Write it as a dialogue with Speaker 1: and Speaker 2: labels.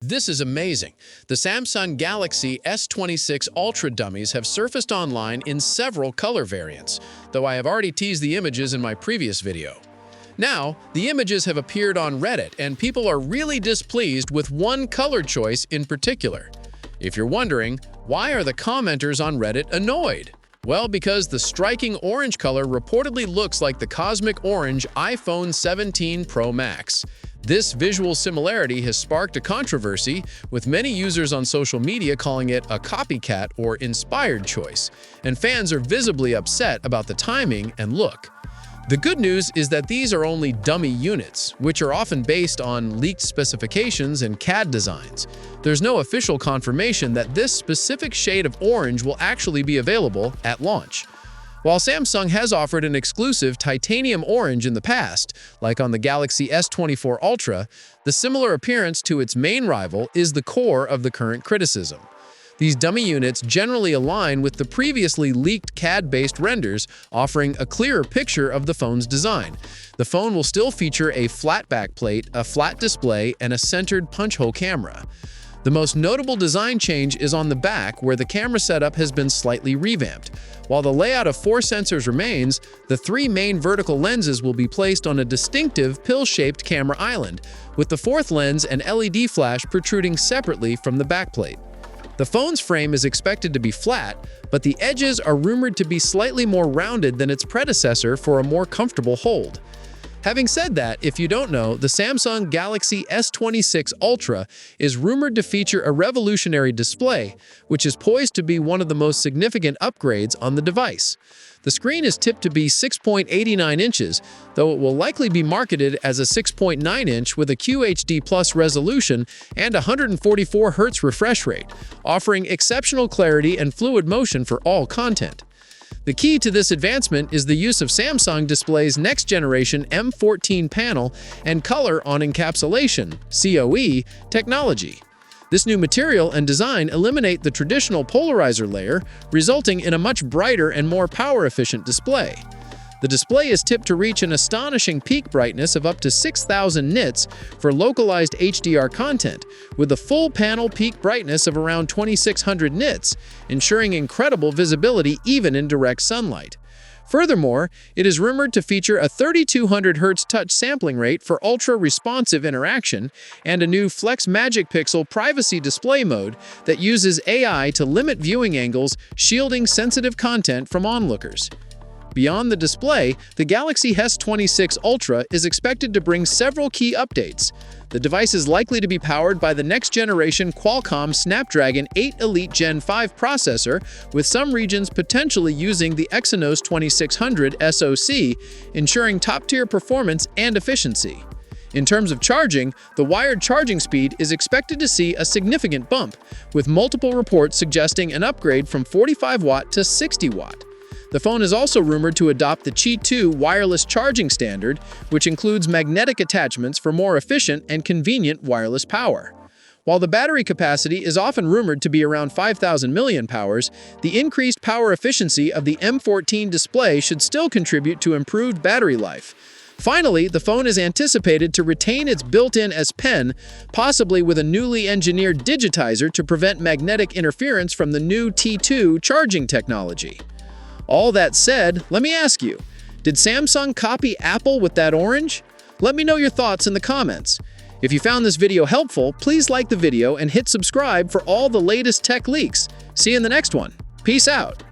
Speaker 1: This is amazing. The Samsung Galaxy S26 Ultra dummies have surfaced online in several color variants, though I have already teased the images in my previous video. Now, the images have appeared on Reddit, and people are really displeased with one color choice in particular. If you're wondering, why are the commenters on Reddit annoyed? Well, because the striking orange color reportedly looks like the cosmic orange iPhone 17 Pro Max. This visual similarity has sparked a controversy, with many users on social media calling it a copycat or inspired choice, and fans are visibly upset about the timing and look. The good news is that these are only dummy units, which are often based on leaked specifications and CAD designs. There's no official confirmation that this specific shade of orange will actually be available at launch. While Samsung has offered an exclusive titanium orange in the past, like on the Galaxy S24 Ultra, the similar appearance to its main rival is the core of the current criticism. These dummy units generally align with the previously leaked CAD-based renders, offering a clearer picture of the phone's design. The phone will still feature a flat backplate, a flat display, and a centered punch-hole camera. The most notable design change is on the back, where the camera setup has been slightly revamped. While the layout of 4 sensors remains, the 3 main vertical lenses will be placed on a distinctive pill-shaped camera island, with the 4th lens and LED flash protruding separately from the backplate. The phone's frame is expected to be flat, but the edges are rumored to be slightly more rounded than its predecessor for a more comfortable hold. Having said that, if you don't know, the Samsung Galaxy S26 Ultra is rumored to feature a revolutionary display, which is poised to be one of the most significant upgrades on the device. The screen is tipped to be 6.89 inches, though it will likely be marketed as a 6.9-inch with a QHD+ resolution and 144 Hz refresh rate, offering exceptional clarity and fluid motion for all content. The key to this advancement is the use of Samsung Display's next-generation M14 panel and color on encapsulation (COE) technology. This new material and design eliminate the traditional polarizer layer, resulting in a much brighter and more power-efficient display. The display is tipped to reach an astonishing peak brightness of up to 6,000 nits for localized HDR content, with a full panel peak brightness of around 2,600 nits, ensuring incredible visibility even in direct sunlight. Furthermore, it is rumored to feature a 3,200 Hz touch sampling rate for ultra-responsive interaction and a new Flex Magic Pixel privacy display mode that uses AI to limit viewing angles, shielding sensitive content from onlookers. Beyond the display, the Galaxy S26 Ultra is expected to bring several key updates. The device is likely to be powered by the next-generation Qualcomm Snapdragon 8 Elite Gen 5 processor, with some regions potentially using the Exynos 2600 SoC, ensuring top-tier performance and efficiency. In terms of charging, the wired charging speed is expected to see a significant bump, with multiple reports suggesting an upgrade from 45 watt to 60 watt. The phone is also rumored to adopt the Qi2 wireless charging standard, which includes magnetic attachments for more efficient and convenient wireless power. While the battery capacity is often rumored to be around 5,000 mAh, the increased power efficiency of the M14 display should still contribute to improved battery life. Finally, the phone is anticipated to retain its built-in S Pen, possibly with a newly engineered digitizer to prevent magnetic interference from the new Qi2 charging technology. All that said, let me ask you, did Samsung copy Apple with that orange? Let me know your thoughts in the comments. If you found this video helpful, please like the video and hit subscribe for all the latest tech leaks. See you in the next one. Peace out.